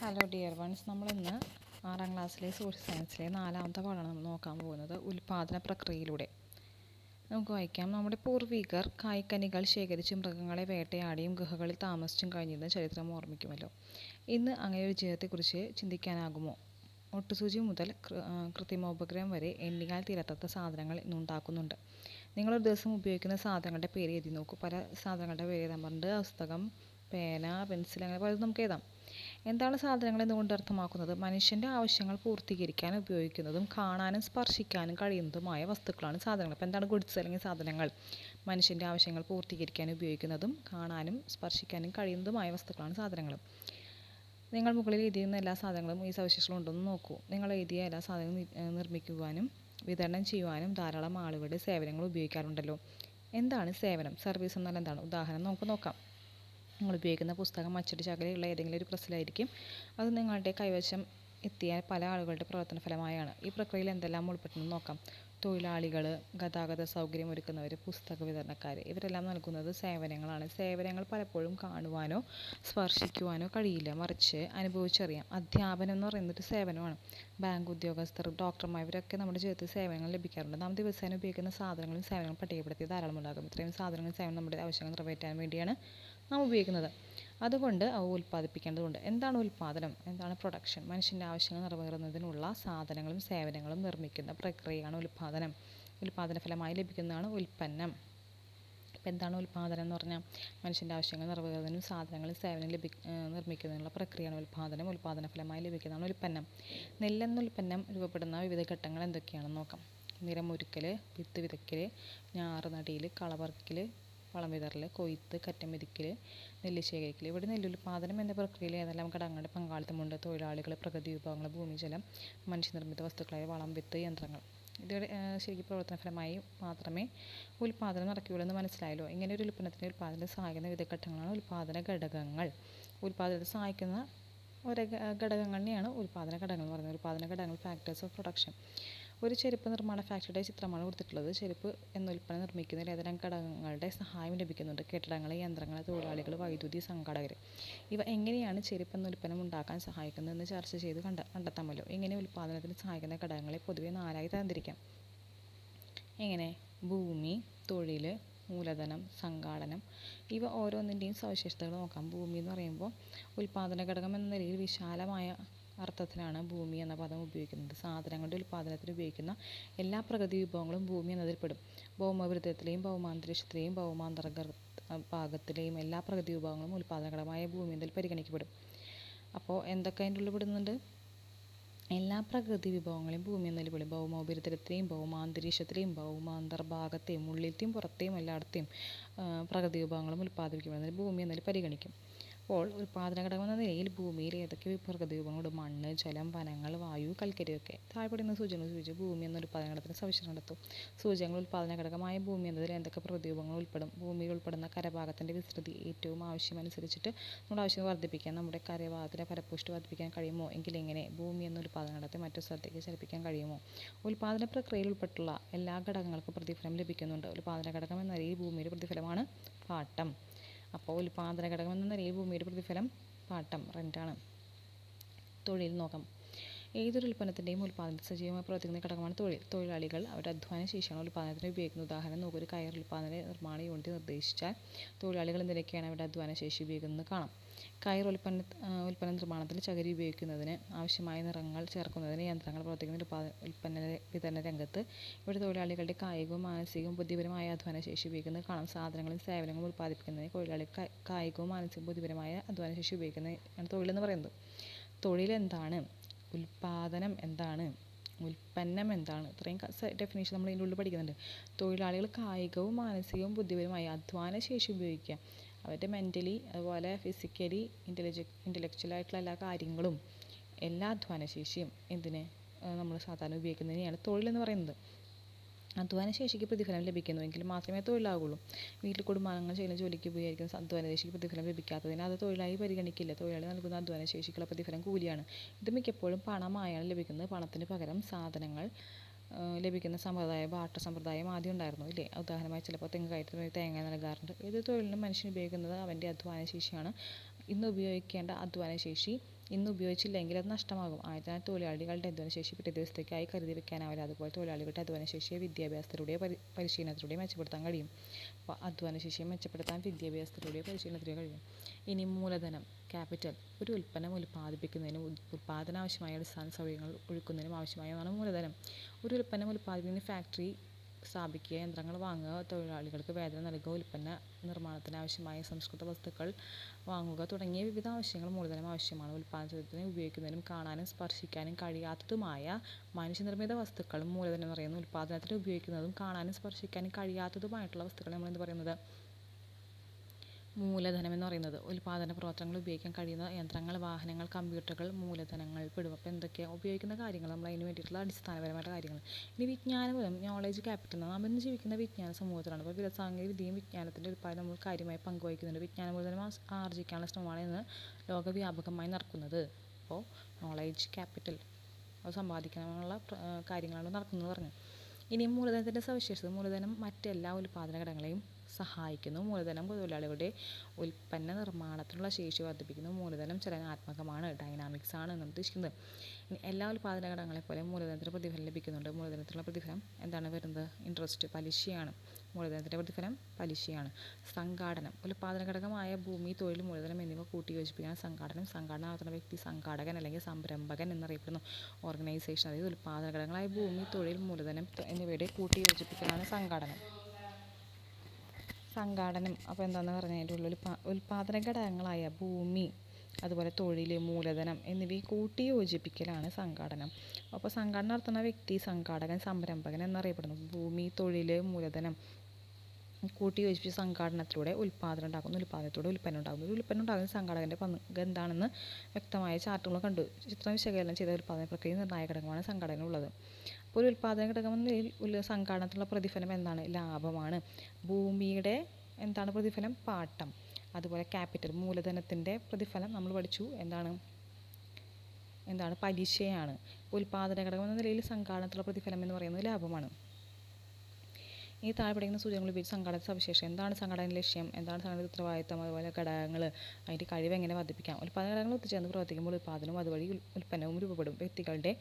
Hello dear ones, നമ്മളിന്ന് 6ാം ക്ലാസ്സിലെ social സയൻസിലെ 4ാമത്തെ പാഠമാണ് നമ്മൾ നോക്കാൻ പോകുന്നത്. ഉൽപാദന പ്രക്രിയയിലൂടെ നമുക്ക് വായിക്കാം. നമ്മുടെ പൂർവികർ കായ്ക്കനികൾ ശേഖരിച്ച് മൃഗങ്ങളെ വേട്ടയാടിയും ഗുഹകളിൽ താമസിച്ചും കഴിഞ്ഞിരുന്ന ചരിത്രം ഓർമ്മിക്കുമല്ലോ. ഇന്ന് അങ്ങനെ ഒരു ജീവിതത്തെക്കുറിച്ച് ചിന്തിക്കാനാകുമോ? ഒട്ടുസൂചി മുതൽ കൃത്രിമോപഗ്രഹം വരെ എണ്ണിയാൽ തീരാത്ത സാധനങ്ങൾ ഇന്നുണ്ടാക്കുന്നുണ്ട്. നിങ്ങളൊരു ദിവസം ഉപയോഗിക്കുന്ന സാധനങ്ങളുടെ പേര് എഴുതി നോക്കൂ. പല സാധനങ്ങളുടെ പേര് എഴുതാൻ പറഞ്ഞിട്ട് പുസ്തകം, പേന, പെൻസിൽ, അങ്ങനെ പലതും നമുക്ക് എഴുതാം. എന്താണ് സാധനങ്ങൾ എന്നുകൊണ്ട് അർത്ഥമാക്കുന്നത്? മനുഷ്യൻ്റെ ആവശ്യങ്ങൾ പൂർത്തീകരിക്കാൻ ഉപയോഗിക്കുന്നതും കാണാനും സ്പർശിക്കാനും കഴിയുന്നതുമായ വസ്തുക്കളാണ് സാധനങ്ങൾ. അപ്പോൾ എന്താണ് ഗുഡ്സ് അല്ലെങ്കിൽ സാധനങ്ങൾ? മനുഷ്യൻ്റെ ആവശ്യങ്ങൾ പൂർത്തീകരിക്കാൻ ഉപയോഗിക്കുന്നതും കാണാനും സ്പർശിക്കാനും കഴിയുന്നതുമായ വസ്തുക്കളാണ് സാധനങ്ങൾ. നിങ്ങൾ മുകളിൽ എഴുതിയിരുന്ന എല്ലാ സാധനങ്ങളും ഈ സവിശേഷതകൾ ഉണ്ടെന്ന് നോക്കൂ. നിങ്ങൾ എഴുതിയ എല്ലാ സാധനങ്ങളും നിർമ്മിക്കുവാനും വിതരണം ചെയ്യുവാനും ധാരാളം ആളുകളുടെ സേവനങ്ങൾ ഉപയോഗിക്കാറുണ്ടല്ലോ. എന്താണ് സേവനം? സർവീസ് എന്നാൽ എന്താണ്? ഉദാഹരണം നമുക്ക് നോക്കാം. നിങ്ങൾ ഉപയോഗിക്കുന്ന പുസ്തകം അച്ചടി ശാഖയിലുള്ള ഏതെങ്കിലും ഒരു പ്രസ്സിലായിരിക്കും. അത് നിങ്ങളുടെ കൈവശം എത്തിയ പല ആളുകളുടെ പ്രവർത്തന ഫലമായാണ്. ഈ പ്രക്രിയയിൽ എന്തെല്ലാം ഉൾപ്പെട്ടെന്ന് നോക്കാം. തൊഴിലാളികൾ, ഗതാഗത സൗകര്യം ഒരുക്കുന്നവർ, പുസ്തക വിതരണക്കാർ, ഇവരെല്ലാം നൽകുന്നത് സേവനങ്ങളാണ്. സേവനങ്ങൾ പലപ്പോഴും കാണുവാനോ സ്പർശിക്കുവാനോ കഴിയില്ല, മറിച്ച് അനുഭവിച്ചറിയാം. അധ്യാപനം എന്ന് പറയുന്നൊരു സേവനമാണ്. ബാങ്ക് ഉദ്യോഗസ്ഥർ, ഡോക്ടർമാർ, ഇവരൊക്കെ നമ്മുടെ ജീവിതത്തിൽ സേവനങ്ങൾ ലഭിക്കാറുണ്ട്. നാം ദിവസേന ഉപയോഗിക്കുന്ന സാധനങ്ങളും സേവനങ്ങളും പട്ടികപ്പെടുത്തി ധാരാളം ഉണ്ടാകും. ഇത്രയും സാധനങ്ങളും സേവനം നമ്മുടെ ആവശ്യങ്ങൾ നിറവേറ്റാൻ വേണ്ടിയാണ് നാം ഉപയോഗിക്കുന്നത്. അതുകൊണ്ട് അവ ഉൽപ്പാദിപ്പിക്കേണ്ടതുണ്ട്. എന്താണ് ഉൽപ്പാദനം? എന്താണ് പ്രൊഡക്ഷൻ? മനുഷ്യൻ്റെ ആവശ്യങ്ങൾ നിറവേറുന്നതിനുള്ള സാധനങ്ങളും സേവനങ്ങളും നിർമ്മിക്കുന്ന പ്രക്രിയയാണ് ഉൽപ്പാദനം. ഉൽപ്പാദന ഫലമായി ലഭിക്കുന്നതാണ് ഉൽപ്പന്നം. അപ്പോൾ എന്താണ് ഉൽപ്പാദനം എന്ന് പറഞ്ഞാൽ? മനുഷ്യൻ്റെ ആവശ്യങ്ങൾ നിറവേറുന്നതിനും സാധനങ്ങളും സേവനവും നിർമ്മിക്കുന്നതിനുള്ള പ്രക്രിയയാണ് ഉൽപ്പാദനം. ഉൽപ്പാദന ഫലമായി ലഭിക്കുന്നതാണ് ഉൽപ്പന്നം. നെല്ലെന്ന ഉൽപ്പന്നം രൂപപ്പെടുന്ന വിവിധ ഘട്ടങ്ങൾ എന്തൊക്കെയാണെന്ന് നോക്കാം. നിരമൊരുക്കൽ, വിത്ത് വിതയ്ക്കൽ, ഞാറ് നടീൽ, കളപറിക്കൽ, വളം വിതറൽ, കൊയ്ത്ത്, കറ്റം മെതിക്കൽ, നെല്ല് ശേഖരിക്കൽ. ഇവിടെ നെല്ലുൽപാദനം എന്ന പ്രക്രിയയിൽ ഏതെല്ലാം ഘടകങ്ങളുടെ പങ്കാളിത്തമുണ്ട്? തൊഴിലാളികൾ, പ്രകൃതി വിഭവങ്ങൾ, ഭൂമി, ജലം, മനുഷ്യനിർമ്മിത വസ്തുക്കളായ വളം, വിത്ത്, യന്ത്രങ്ങൾ. ഇതോടെ ശരിക്കും പ്രവർത്തന ഫലമായി മാത്രമേ ഉൽപ്പാദനം നടക്കുകയുള്ളൂ എന്ന് മനസ്സിലായല്ലോ. ഇങ്ങനെ ഒരു ഉൽപ്പന്നത്തിൻ്റെ ഉൽപ്പാദനത്തെ സഹായിക്കുന്ന വിവിധ ഘട്ടങ്ങളാണ് ഉൽപ്പാദന ഘടകങ്ങൾ. ഉൽപ്പാദനത്തെ സഹായിക്കുന്ന ഒരു ഘടകങ്ങളെയാണ് ഉൽപ്പാദന ഘടകങ്ങൾ എന്ന് പറയുന്നത്. ഉൽപ്പാദന ഘടകങ്ങൾ, ഫാക്ടേഴ്സ് ഓഫ് പ്രൊഡക്ഷൻ. ഒരു ചെരുപ്പ് നിർമ്മാണ ഫാക്ടറിയുടെ ചിത്രമാണ് കൊടുത്തിട്ടുള്ളത്. ചെരുപ്പ് എന്ന ഉൽപ്പന്നം നിർമ്മിക്കുന്നതിൽ ഏതെല്ലാം ഘടകങ്ങളുടെ സഹായം ലഭിക്കുന്നുണ്ട്? കെട്ടിടങ്ങൾ, യന്ത്രങ്ങൾ, തൊഴിലാളികൾ, വൈദ്യുതി, സംഘാടകർ. ഇവ എങ്ങനെയാണ് ചെരുപ്പ് എന്ന ഉൽപ്പന്നം ഉണ്ടാക്കാൻ സഹായിക്കുന്നതെന്ന് ചർച്ച ചെയ്ത് കണ്ടെത്താമല്ലോ. ഇങ്ങനെ ഉൽപ്പാദനത്തിന് സഹായിക്കുന്ന ഘടകങ്ങളെ പൊതുവെ 4ആയി തരംതിരിക്കാം. എങ്ങനെ? ഭൂമി, തൊഴിൽ, മൂലധനം, സംഘാടനം. ഇവ ഓരോന്നിൻ്റെയും സവിശേഷതകൾ നോക്കാം. ഭൂമി എന്ന് പറയുമ്പോൾ ഉൽപ്പാദന ഘടകം എന്ന നിലയിൽ വിശാലമായ അർത്ഥത്തിലാണ് ഭൂമി എന്ന പദം ഉപയോഗിക്കുന്നത്. സാധനങ്ങളുടെ ഉൽപ്പാദനത്തിന് ഉപയോഗിക്കുന്ന എല്ലാ പ്രകൃതി വിഭവങ്ങളും ഭൂമി എന്നതിൽപ്പെടും. ഭൗമോപരിതലത്തിലെയും ഭൗമാന്തരീക്ഷത്തിലെയും ഭാഗത്തിലെയും എല്ലാ പ്രകൃതി വിഭവങ്ങളും ഉൽപ്പാദന ഘടകമായ ഭൂമി എന്നതിൽ പരിഗണിക്കപ്പെടും. അപ്പോൾ എന്തൊക്കെ അതിൻ്റെ ഉള്ളിൽ പെടുന്നുണ്ട്? എല്ലാ പ്രകൃതി വിഭവങ്ങളെയും ഭൂമി എന്നതിൽ പെടും. ഭൗമോപരിതലത്തിലെയും ഭൗമാന്തരീക്ഷത്തിലെയും ഭൗമാന്തർഭാഗത്തെയും ഉള്ളിലത്തെയും പുറത്തെയും എല്ലായിടത്തെയും പ്രകൃതി വിഭവങ്ങളും ഉൽപ്പാദിപ്പിക്കപ്പെടുന്നതിൽ ഭൂമി എന്നതിൽ പരിഗണിക്കും. അപ്പോൾ ഉൽപ്പാദന ഘടകം എന്ന നിലയിൽ ഭൂമിയിൽ ഏതൊക്കെ പ്രകൃതി വിഭവങ്ങളുണ്ട്? മണ്ണ്, ജലം, വനങ്ങൾ, വായു, കൽക്കരിയൊക്കെ. താഴെപ്പറയുന്ന സൂചകങ്ങൾ ഉപയോഗിച്ച് ഭൂമി എന്ന ഉൽപ്പാദന ഘടകത്തിന് സവിശേഷത കണ്ടെത്തും. സൂചകങ്ങൾ ഉൽപ്പാദന ഘടകമായ ഭൂമി എന്നതിൽ എന്തൊക്കെ പ്രകൃതി വിഭവങ്ങൾ ഉൾപ്പെടും? ഭൂമിയിൽ ഉൾപ്പെടുന്ന കരഭാഗത്തിൻ്റെ വിസ്തൃതി ഏറ്റവും ആവശ്യമനുസരിച്ചിട്ട് നമ്മുടെ ആവശ്യം വർദ്ധിപ്പിക്കാൻ നമ്മുടെ കരഭാഗത്തിൻ്റെ ഫലപുഷ്ടി വർദ്ധിപ്പിക്കാൻ കഴിയുമോ? എങ്കിൽ എങ്ങനെ? ഭൂമി എന്ന ഉൽപ്പാദന ഘടകത്തെ മറ്റു സ്ഥലത്തേക്ക് ചലിപ്പിക്കാൻ കഴിയുമോ? ഉൽപ്പാദന പ്രക്രിയയിൽ ഉൾപ്പെട്ടുള്ള എല്ലാ ഘടകങ്ങൾക്കും പ്രതിഫലം ലഭിക്കുന്നുണ്ട്. ഉൽപ്പാദന ഘടകം എന്ന നിലയിൽ ഭൂമിയുടെ പ്രതിഫലമാണ് പാട്ടം. അപ്പോൾ ഉൽപ്പാദന ഘടകം എന്ന നിലയിൽ ഭൂമിയുടെ പ്രതിഫലം പാട്ടം, റെൻ്റാണ്. തൊഴിൽ നോക്കാം. ഏതൊരു ഉൽപ്പന്നത്തിൻ്റെയും ഉൽപ്പാദനത്തിൽ സജീവമായി പ്രവർത്തിക്കുന്ന ഘടകമാണ് തൊഴിൽ. തൊഴിലാളികൾ അവരുടെ അധ്വാന ശേഷിയാണ് ഉൽപ്പാദനത്തിന് ഉപയോഗിക്കുന്നത്. ഉദാഹരണം നോക്കൂ. ഒരു കയർ ഉൽപ്പാദന നിർമ്മാണ യൂണിറ്റ് നിർദ്ദേശിച്ചാൽ തൊഴിലാളികൾ എന്തിനൊക്കെയാണ് അവരുടെ അധ്വാന ശേഷി ഉപയോഗിക്കുന്നത് കാണാം. കയർ ഉൽപ്പന്ന നിർമ്മാണത്തിൽ ചകിരി ഉപയോഗിക്കുന്നതിന് ആവശ്യമായ നിറങ്ങൾ ചേർക്കുന്നതിന് യന്ത്രങ്ങൾ പ്രവർത്തിക്കുന്ന ഉൽപ്പന്ന വിതരണ രംഗത്ത് ഇവിടെ തൊഴിലാളികളുടെ കായികവും മാനസികവും ബുദ്ധിപരമായ അധ്വാന ശേഷി ഉപയോഗിക്കുന്നത് കാണാം. സാധനങ്ങളും സേവനങ്ങളും ഉൽപ്പാദിപ്പിക്കുന്നതിന് തൊഴിലാളികൾ കായികവും മാനസികവും ബുദ്ധിപരമായ അധ്വാന ശേഷി ഉപയോഗിക്കുന്നതാണ് തൊഴിലെന്ന് പറയുന്നത്. തൊഴിൽ എന്താണ്? ഉൽപ്പാദനം എന്താണ്? ഉൽപ്പന്നം എന്താണ്? ഇത്രയും ഡെഫിനേഷൻ നമ്മൾ ഇതിൻ്റെ ഉള്ളിൽ പഠിക്കുന്നുണ്ട്. തൊഴിലാളികൾ കായികവും മാനസികവും ബുദ്ധിപരമായ അധ്വാന ശേഷി ഉപയോഗിക്കുക. അവരുടെ മെൻ്റലി, അതുപോലെ ഫിസിക്കലി, ഇൻ്റലക്ച്വലായിട്ടുള്ള എല്ലാ കാര്യങ്ങളും, എല്ലാ അധ്വാനശേഷിയും എന്തിന് നമ്മൾ സാധാരണ ഉപയോഗിക്കുന്നതിനെയാണ് തൊഴിലെന്ന് പറയുന്നത്. അധ്വാന ശേഷിക്ക് പ്രതിഫലം ലഭിക്കുന്നുവെങ്കിൽ മാത്രമേ തൊഴിലാകുള്ളൂ. വീട്ടിൽ കുടുംബാംഗങ്ങൾ ചെയ്യുന്ന ജോലിക്ക് ഉപയോഗിക്കുന്ന അധ്വാന ശേഷിക്ക് പ്രതിഫലം ലഭിക്കാത്തതിന് അത് തൊഴിലായി പരിഗണിക്കില്ല. തൊഴിലാളി നൽകുന്ന അധ്വാന ശേഷിക്കുള്ള പ്രതിഫലം കൂലിയാണ്. ഇത് മിക്കപ്പോഴും പണമായാണ് ലഭിക്കുന്നത്. പണത്തിന് പകരം സാധനങ്ങൾ ലഭിക്കുന്ന സമ്പ്രദായം, ബാർട്ടർ സമ്പ്രദായം ആദ്യം ഉണ്ടായിരുന്നു, ഇല്ലേ? ഉദാഹരണമായി ചിലപ്പോൾ തെങ്ങ് കയറ്റത്തിന് തേങ്ങ നൽകാറുണ്ട്. ഏത് തൊഴിലിനും മനുഷ്യൻ ഉപയോഗിക്കുന്നത് അവൻ്റെ അധ്വാന ശേഷിയാണ്. ഇന്ന് ഉപയോഗിക്കേണ്ട അധ്വാന ശേഷി ഇന്ന് ഉപയോഗിച്ചില്ലെങ്കിൽ അത് നഷ്ടമാകും. ആയതിനാൽ തൊഴിലാളികളുടെ അധ്വാനശേഷി പിറ്റേ ദിവസത്തേക്കായി കരുതി വെക്കാനാവില്ല. അതുപോലെ തൊഴിലാളികളുടെ അധ്വാനശേഷിയെ വിദ്യാഭ്യാസത്തിലൂടെയോ പരിശീലനത്തിലൂടെയോ മെച്ചപ്പെടുത്താൻ കഴിയും. അപ്പോൾ അധ്വാനശേഷിയെ മെച്ചപ്പെടുത്താൻ വിദ്യാഭ്യാസത്തിലൂടെയോ പരിശീലനത്തിലൂടെയോ കഴിയും. ഇനി മൂലധനം, ക്യാപിറ്റൽ. ഒരു ഉൽപ്പന്നം ഉൽപ്പാദിപ്പിക്കുന്നതിനും ഉൽപ്പാദനാവശ്യമായ അടിസ്ഥാന സൗകര്യങ്ങൾ ഒരുക്കുന്നതിനും ആവശ്യമായതാണ് മൂലധനം. ഒരു ഉൽപ്പന്നം ഉൽപ്പാദിപ്പിക്കുന്ന ഫാക്ടറി സ്ഥാപിക്കുക, യന്ത്രങ്ങൾ വാങ്ങുക, തൊഴിലാളികൾക്ക് വേതനം നൽകുക, ഉൽപ്പന്ന നിർമ്മാണത്തിന് ആവശ്യമായ സംസ്കൃത വസ്തുക്കൾ വാങ്ങുക തുടങ്ങിയ വിവിധ ആവശ്യങ്ങൾ മൂലധനം ആവശ്യമാണ്. ഉൽപ്പാദനത്തിന് ഉപയോഗിക്കുന്നതിനും കാണാനും സ്പർശിക്കാനും കഴിയാത്തതുമായ മനുഷ്യനിർമ്മിത വസ്തുക്കളും മൂലധനം എന്ന് പറയുന്നു. ഉൽപ്പാദനത്തിന് ഉപയോഗിക്കുന്നതും കാണാനും സ്പർശിക്കാനും കഴിയാത്തതുമായിട്ടുള്ള വസ്തുക്കളെ നമ്മൾ എന്ത് പറയുന്നത്? മൂലധനം എന്ന് പറയുന്നത്. ഉൽപ്പാദന പ്രവർത്തനങ്ങൾ ഉപയോഗിക്കാൻ കഴിയുന്ന യന്ത്രങ്ങൾ, വാഹനങ്ങൾ, കമ്പ്യൂട്ടറുകൾ മൂലധനങ്ങൾ പെടും. അപ്പോൾ എന്തൊക്കെയാണ് ഉപയോഗിക്കുന്ന കാര്യങ്ങൾ, നമ്മൾ അതിന് വേണ്ടിയിട്ടുള്ള അടിസ്ഥാനപരമായിട്ടുള്ള കാര്യങ്ങൾ. ഇനി വിജ്ഞാനമൂലം, നോളേജ് ക്യാപിറ്റൽ. നാം ഇന്ന് ജീവിക്കുന്ന വിജ്ഞാന സമൂഹത്തിലാണ്. അപ്പോൾ വിവരസാങ്കേതിക വിദ്യയും വിജ്ഞാനത്തിൻ്റെ ഉൽപ്പാദനം നമ്മൾ കാര്യമായി പങ്കുവഹിക്കുന്നുണ്ട്. വിജ്ഞാനമൂലധനം ആർജിക്കാനുള്ള ശ്രമമാണ് ഇന്ന് ലോകവ്യാപകമായി നടക്കുന്നത്. അപ്പോൾ നോളേജ് ക്യാപിറ്റൽ അത് സമ്പാദിക്കാനുള്ള കാര്യങ്ങളാണ് നടക്കുന്നത് പറഞ്ഞു. ഇനി മൂലധനത്തിൻ്റെ സവിശേഷത. മൂലധനം മറ്റെല്ലാ ഉൽപ്പാദന ഘടകങ്ങളെയും സഹായിക്കുന്നു. മൂലധനം തൊഴിലാളികളുടെ ഉൽപ്പന്ന നിർമ്മാണത്തിനുള്ള ശേഷി വർദ്ധിപ്പിക്കുന്നു. മൂലധനം ചലനാത്മകമാണ്, ഡൈനാമിക്സ് ആണ് എന്ന് ഉദ്ദേശിക്കുന്നത്. ഇനി എല്ലാ ഉൽപ്പാദന ഘടകങ്ങളെ പോലെ മൂലധനത്തിന് പ്രതിഫലം ലഭിക്കുന്നുണ്ട്. മൂലധനത്തിലുള്ള പ്രതിഫലം എന്താണ് വരുന്നത്? ഇൻട്രസ്റ്റ്, പലിശയാണ്. മൂലധനത്തിൻ്റെ പ്രതിഫലം പലിശയാണ്. സംഘാടനം. ഉൽപ്പാദന ഘടകമായ ഭൂമി, തൊഴിൽ, മൂലധനം എന്നിവ കൂട്ടിയോജിപ്പിക്കുകയാണ് സംഘാടനം. സംഘാടനം നടത്തുന്ന വ്യക്തി സംഘാടകൻ അല്ലെങ്കിൽ സംരംഭകൻ എന്നറിയപ്പെടുന്നു. ഓർഗനൈസേഷൻ. അതായത് ഉൽപ്പാദന ഘടകങ്ങളായ ഭൂമി, തൊഴിൽ, മൂലധനം എന്നിവയുടെ കൂട്ടിയോജിപ്പിക്കലാണ് സംഘാടനം. അപ്പോൾ എന്താണെന്ന് പറഞ്ഞാൽ അതിൻ്റെ ഉള്ളിൽ ഉൽപ്പാദന ഘടകങ്ങളായ ഭൂമി, അതുപോലെ തൊഴിൽ, മൂലധനം എന്നിവയെ കൂട്ടിയോജിപ്പിക്കലാണ് സംഘാടനം. അപ്പോൾ സംഘാടനം നടത്തുന്ന വ്യക്തി സംഘാടകൻ, സംരംഭകൻ എന്നറിയപ്പെടുന്നു. ഭൂമി, തൊഴിൽ, മൂലധനം കൂട്ടിയോജിപ്പിച്ച സംഘാടനത്തിലൂടെ ഉൽപ്പാദനം ഉണ്ടാക്കുന്നു. ഉൽപ്പാദനത്തിലൂടെ ഉൽപ്പന്നം ഉണ്ടാകുന്നു. ഒരു ഉൽപ്പന്നം ഉണ്ടാകുന്ന സംഘാടകൻ്റെ പങ്ക് എന്താണെന്ന് വ്യക്തമായ ചാർട്ടുകൾ കണ്ടു. ചിത്രം വിശകലനം ചെയ്ത ഉൽപ്പാദന പ്രക്രിയ നിർണായക ഘടകമാണ് സംഘടനയുള്ളത്. അപ്പോൾ ഒരു ഉൽപ്പാദന ഘടകം എന്ന നിലയിൽ സംഘാടനത്തിലുള്ള പ്രതിഫലം എന്താണ്? ലാഭമാണ്. ഭൂമിയുടെ എന്താണ് പ്രതിഫലം? പാട്ടം. അതുപോലെ ക്യാപിറ്റൽ, മൂലധനത്തിൻ്റെ പ്രതിഫലം നമ്മൾ പഠിച്ചു എന്താണ്? പലിശയാണ്. ഉൽപ്പാദന ഘടകം എന്ന നിലയിൽ സംഘാടനത്തിലുള്ള പ്രതിഫലം എന്ന് പറയുന്നത് ലാഭമാണ്. ഈ താഴെ പഠിക്കുന്ന സൂചനകൾ ഉപയോഗിച്ച് സംഘടന സവിശേഷം. എന്താണ് സംഘടന ലക്ഷ്യം? എന്താണ് സംഘടന ഉത്തരവാദിത്തം? അതുപോലെ ഘടകങ്ങൾ, അതിൻ്റെ കഴിവ് എങ്ങനെ വർദ്ധിപ്പിക്കാം? ഉൽപ്പാദന ഘടകങ്ങൾ ഒത്തുചേർന്ന് പ്രവർത്തിക്കുമ്പോൾ ഉൽപ്പാദനവും അതുവഴി ഉൽപ്പന്നവും രൂപപ്പെടും. വ്യക്തികളുടെ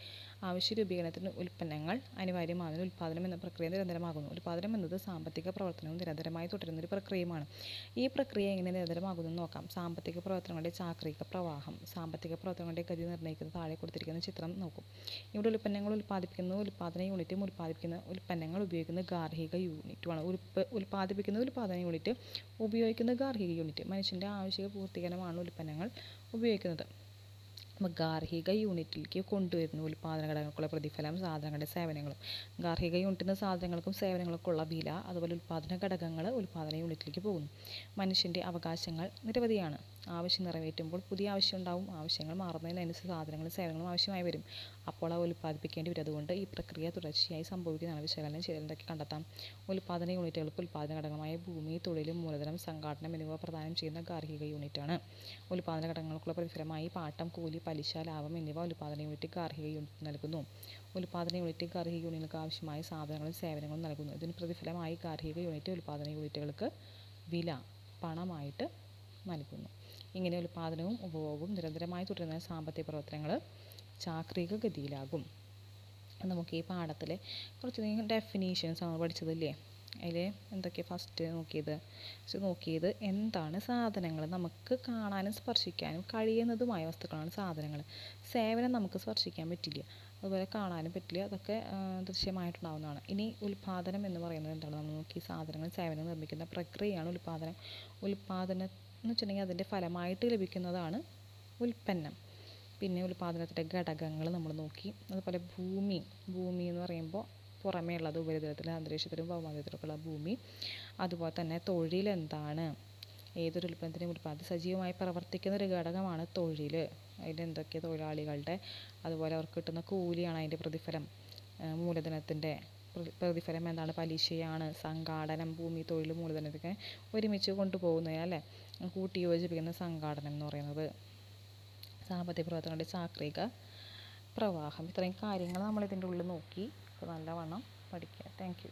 ആവശ്യ രൂപീകരണത്തിന് ഉൽപ്പന്നങ്ങൾ അനിവാര്യമാകുന്നു. ഉൽപ്പാദനം എന്ന പ്രക്രിയ നിരന്തരമാകുന്നു. ഉൽപ്പാദനം എന്നത് സാമ്പത്തിക പ്രവർത്തനവും നിരന്തരമായി തുടരുന്ന ഒരു പ്രക്രിയയുമാണ്. ഈ പ്രക്രിയ എങ്ങനെ നിരന്തരമാകുന്നു നോക്കാം. സാമ്പത്തിക പ്രവർത്തനങ്ങളുടെ ചാക്രിക പ്രവാഹം. സാമ്പത്തിക പ്രവർത്തനങ്ങളുടെ ഗതി നിർണ്ണയിക്കുന്ന താഴെ കൊടുത്തിരിക്കുന്ന ചിത്രം നോക്കും. ഇവിടെ ഉൽപ്പന്നങ്ങൾ ഉൽപ്പാദിപ്പിക്കുന്ന ഉൽപ്പാദന യൂണിറ്റും ഉൽപ്പാദിപ്പിക്കുന്ന ഉൽപ്പന്നങ്ങൾ ഉപയോഗിക്കുന്ന ഗാർഹിക യൂണിറ്റുമാണ്. ഉൽപ്പാദിപ്പിക്കുന്ന ഉൽപ്പാദന യൂണിറ്റ്, ഉപയോഗിക്കുന്ന ഗാർഹിക യൂണിറ്റ്. മനുഷ്യൻ്റെ ആവശ്യ പൂർത്തീകരണമാണ് ഉൽപ്പന്നങ്ങൾ ഉപയോഗിക്കുന്നത്. അപ്പോൾ ഗാർഹിക യൂണിറ്റിലേക്ക് കൊണ്ടുവരുന്ന ഉൽപ്പാദന ഘടകങ്ങൾക്കുള്ള പ്രതിഫലം സാധനങ്ങളുടെ സേവനങ്ങളും. ഗാർഹിക യൂണിറ്റിൽ നിന്ന് സാധനങ്ങൾക്കും സേവനങ്ങൾക്കുള്ള വില, അതുപോലെ ഉൽപ്പാദന ഘടകങ്ങൾ ഉൽപ്പാദന യൂണിറ്റിലേക്ക് പോകുന്നു. മനുഷ്യൻ്റെ അവകാശങ്ങൾ നിരവധിയാണ്. ആവശ്യം നിറവേറ്റുമ്പോൾ പുതിയ ആവശ്യം ഉണ്ടാവും. ആവശ്യങ്ങൾ മാറുന്നതിനനുസരിച്ച് സാധനങ്ങളും സേവനങ്ങളും ആവശ്യമായി വരും. അപ്പോൾ അവ ഉൽപ്പാദിപ്പിക്കേണ്ടി വരും. അതുകൊണ്ട് ഈ പ്രക്രിയ തുടർച്ചയായി സംഭവിക്കുന്നതാണ്. വിശകലനം ചെയ്തതൊക്കെ കണ്ടെത്താം. ഉൽപ്പാദന യൂണിറ്റുകൾക്ക് ഉൽപ്പാദന ഘടകമായ ഭൂമി, തൊഴിൽ, മൂലധനം, സംഘാടനം എന്നിവ പ്രദാനം ചെയ്യുന്ന ഗാർഹിക യൂണിറ്റാണ്. ഉൽപ്പാദന ഘടകങ്ങൾക്കുള്ള പ്രതിഫലമായി പാട്ടം, കൂലി, പലിശ, ലാഭം എന്നിവ ഉൽപ്പാദന യൂണിറ്റ് ഗാർഹിക യൂണിറ്റ് നൽകുന്നു. ഉൽപ്പാദന യൂണിറ്റ് ഗാർഹിക യൂണിറ്റുകൾക്ക് ആവശ്യമായ സാധനങ്ങളും സേവനങ്ങളും നൽകുന്നു. ഇതിന് പ്രതിഫലമായി ഗാർഹിക യൂണിറ്റ് ഉൽപ്പാദന യൂണിറ്റുകൾക്ക് വില, പണമായിട്ട് നൽകുന്നു. ഇങ്ങനെ ഉൽപ്പാദനവും ഉപഭോഗവും നിരന്തരമായി തുടരുന്ന സാമ്പത്തിക പ്രവർത്തനങ്ങൾ ചാക്രിക ഗതിയിലാകും. നമുക്ക് ഈ പാഠത്തിലെ കുറച്ച് ഡെഫിനീഷൻസ് നമ്മൾ പഠിച്ചതില്ലേ? അതിൽ എന്തൊക്കെയാണ് ഫസ്റ്റ് നോക്കിയത് എന്താണ് സാധനങ്ങൾ? നമുക്ക് കാണാനും സ്പർശിക്കാനും കഴിയുന്നതുമായ വസ്തുക്കളാണ് സാധനങ്ങൾ. സേവനം നമുക്ക് സ്പർശിക്കാൻ പറ്റില്ല, അതുപോലെ കാണാനും പറ്റില്ല, അതൊക്കെ ദൃശ്യമായിട്ടുണ്ടാവുന്നതാണ്. ഇനി ഉൽപ്പാദനം എന്ന് പറയുന്നത് എന്താണ്? നമ്മൾ നോക്കി സാധനങ്ങൾ, സേവനം നിർമ്മിക്കുന്ന പ്രക്രിയയാണ് ഉൽപ്പാദനം. ഉൽപ്പാദനം എന്ന് വെച്ചിട്ടുണ്ടെങ്കിൽ അതിൻ്റെ ഫലമായിട്ട് ലഭിക്കുന്നതാണ് ഉൽപ്പന്നം. പിന്നെ ഉൽപ്പാദനത്തിൻ്റെ ഘടകങ്ങൾ നമ്മൾ നോക്കി. അതുപോലെ ഭൂമി എന്ന് പറയുമ്പോൾ പുറമേ ഉള്ളത് ഉപരിതലത്തിലും അന്തരീക്ഷത്തിലും ഭൗമതലത്തിലൊക്കെയുള്ള ഭൂമി. അതുപോലെ തന്നെ തൊഴിൽ എന്താണ്? ഏതൊരു ഉൽപ്പന്നത്തിനും സജീവമായി പ്രവർത്തിക്കുന്ന ഒരു ഘടകമാണ് തൊഴിൽ. അതിലെന്തൊക്കെ? തൊഴിലാളികളുടെ, അതുപോലെ അവർക്ക് കിട്ടുന്ന കൂലിയാണ് അതിൻ്റെ പ്രതിഫലം. മൂലധനത്തിൻ്റെ പ്രതിഫലം എന്താണ്? പലിശയാണ്. സംഘാടനം, ഭൂമി, തൊഴിൽ, മൂലധനത്തൊക്കെ ഒരുമിച്ച് കൊണ്ടുപോകുന്നതിനല്ലേ കൂട്ടിയോജിപ്പിക്കുന്ന സംഘാടനം എന്ന് പറയുന്നത്. സാമ്പത്തിക പ്രവർത്തനങ്ങളുടെ ചാക്രിക പ്രവാഹം. ഇത്രയും കാര്യങ്ങൾ നമ്മൾ ഇതിൻ്റെ ഉള്ളിൽ നോക്കി. അപ്പോൾ നല്ലവണ്ണം പഠിക്കുക. Thank you.